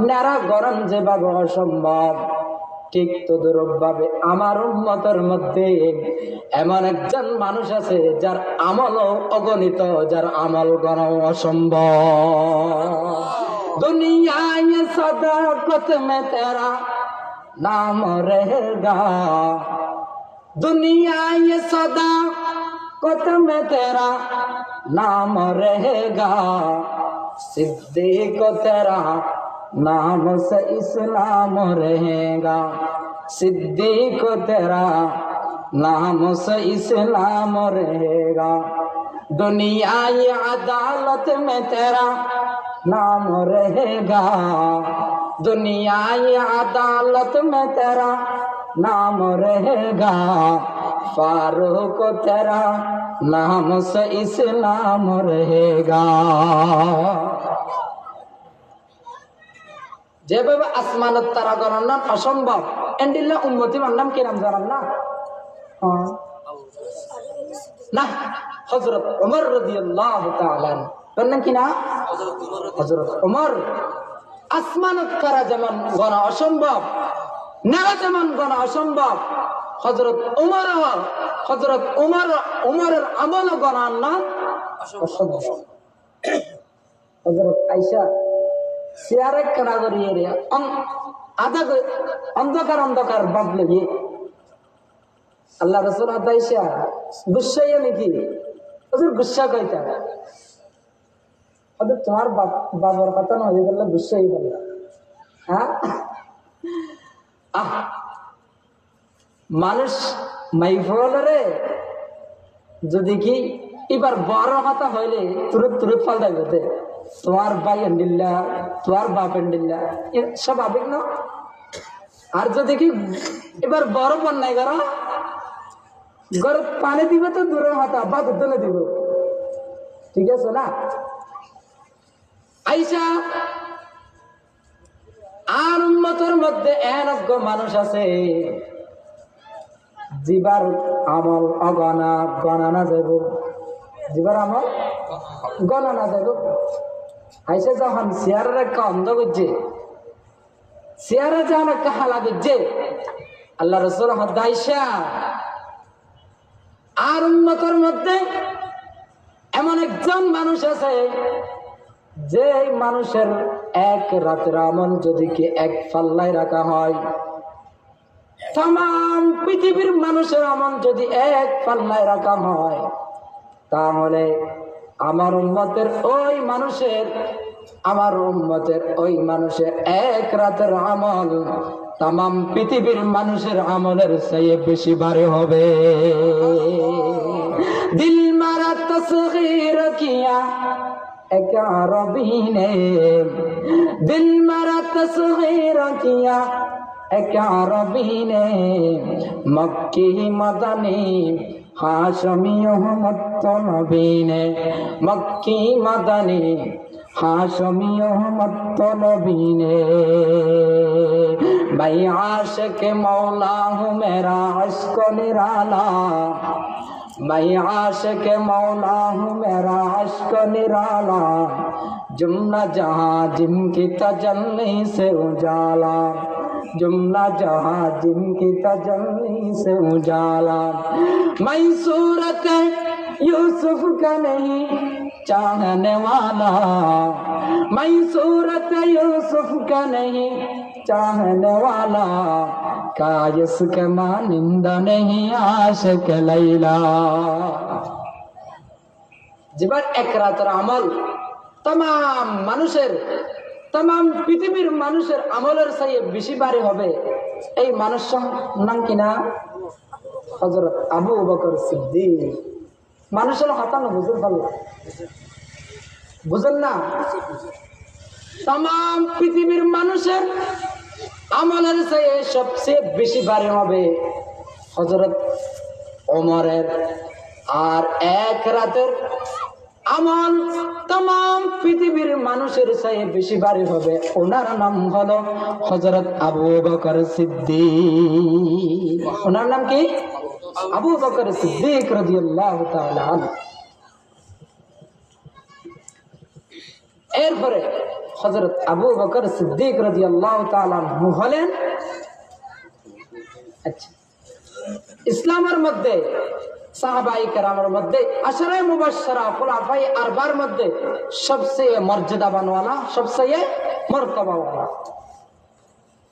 নেড়া গরম যেভাবে অসম্ভব, ঠিক তদরূপ ভাবে আমার উম্মতের মধ্যে এমন একজন মানুষ আছে যার আমলও অগণিত, যার আমল গণাও অসম্ভব। দুনিয়ায় সদাকত মে তেরা নাম রহেগা, দুনিয়ায় সদাকত মে তেরা नाम रहेगा, सिद्दीक तेरा नाम से इस्लाम रहेगा, सिद्दीक तेरा नाम से इस्लाम रहेगा। दुनियाई अदालत में तेरा नाम रहेगा, दुनियाई अदालत में तेरा नाम रहेगा, फारूक तेरा नाम से इस्लाम रहेगा। যেভাবে আসমানের তারা গণার নাম অসম্ভব, এন্ডিল্লা উম্মতি নাম কি নাম জানান না? না, হযরত ওমর রাদিয়াল্লাহু তাআলা তার নাম কি না? হযরত ওমর। আসমানের তারা যেমন গণা অসম্ভব, নেড়া যেমন গণা অসম্ভব, হযরত উমরের আমল গণার নাম অসম্ভব। হযরত আয়েশা চেয়ারে কানা করিয়ে রে আধা অন্ধকার অন্ধকার বাবলে গিয়ে আল্লাহ রাসূল আয়েশা গুসাইয়া নাকি হুজুর গুসা কইতা আদে তোমার বাবার কথা না হয়ে গেল গুসাই বলে। হ্যাঁ, মানুষ মাইফলরে যদি কি এবার বড় কথা হইলে তুরত তুরত ফালদাই যেতে, তোমার ভাই এন্ডিল্লা, তোমার বাপ এন্ডিল্লা, সব আবেগ না। আর যদি কি এবার বড় বন্যায় করা গরম পানি দিবে তো দূরের হাতা বা দুধলে দিব, ঠিক আছে না? আয়েশা আর উম্মতের মধ্যে এনজ্ঞ মানুষ আছে জিবার আমল অগণা গণনা যাব, জিবার আমল গণনা যাব। আইসা যখন চেয়ারের একটা অন্ধ করছে, চেয়ারে যখন একটা হালা করছে, আল্লাহ রাসূল আয়েশা আর উম্মতের মধ্যে এমন একজন মানুষ আছে যে মানুষের এক রাতের আমল যদি কি এক পাল্লায় রাখা হয়, तमाम পৃথিবীর মানুষের আমল যদি এক পাল্লায় রাখা হয়, তাহলে আমার উম্মতের ওই মানুষের এক রাতের আমল तमाम পৃথিবীর মানুষের আমলের চেয়ে বেশি ভারী হবে। দিল মারা তসগীর কিয়া এক আরবী নে, দিল মারা তসগীর কিয়া एक अरबी ने, मक्की मदनी हाशमी नबी ने, मक्की मदनी हाशमी नबी ने। मैं आशिक मौला हूँ मेरा इश्क निराला, मैं आशिक मौला हूँ मेरा इश्क निराला, जुम्ना जहाँ जिनकी तजल्ली से उजाला, जुम्ना जहाँ जिनकी तजल्ली से उजाला। मैं सूरत यूसुफ का नहीं चाहने वाला, मैं सूरत यूसुफ का नहीं चाहने वाला, का इसके मानिंदा नहीं आशिक लैला। जीवन एक रातर আমল तमाम মানুষের, तमाम পৃথিবীর মানুষের আমলের চেয়ে বেশি ভারী হবে। এই মানুষের নাম কিনা হযরত আবু বকর সিদ্দিক। মানুষের হাতা না বুঝতে পারল, বুঝেন না? तमाम পৃথিবীর মানুষের আমলের চেয়ে সবচেয়ে বেশি ভারী হবে হযরত ওমরের। আর এক রাতের আমল तमाम পৃথিবীর মানুষের চেয়ে বেশি ভারী হবে। ওনার নাম হলো হযরত আবু বকর সিদ্দিক। ওনার নাম কি? আবু বকর সিদ্দিক রাদিয়াল্লাহু তাআলা আনহু। এরপরে হযরত আবু বকর সিদ্দিক রাদিয়াল্লাহু তাআলা আনহু হলেন আচ্ছা ইসলামের মধ্যে সাহাবায়ে কেরামের মধ্যে আশারায়ে মুবাশশারা খুলাফায়ে আরবার মধ্যে সবচেয়ে মর্যাদাবানওয়ালা সবচেয়ে মর্তবাওয়ালা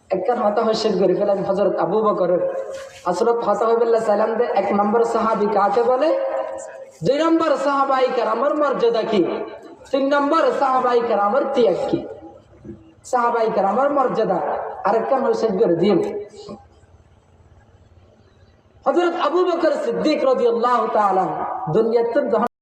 একখান কথা হইছে করে ফেলেন হযরত আবু বকরের হযরত ফাসাহুল্লাহ সালাম দে এক নম্বর সাহাবী কাকে বলে দুই নম্বর সাহাবায়ে কেরামের মর্যাদা কি তিন নম্বর সাহাবায়ে কেরামের ত্যাগ কি সাহাবায়ে কেরামের মর্যাদা আরেকখান হইছে করে দিন হযরত আবু বকর সিদ্দিক রাদিয়াল্লাহু তাআলা দুনিয়াতে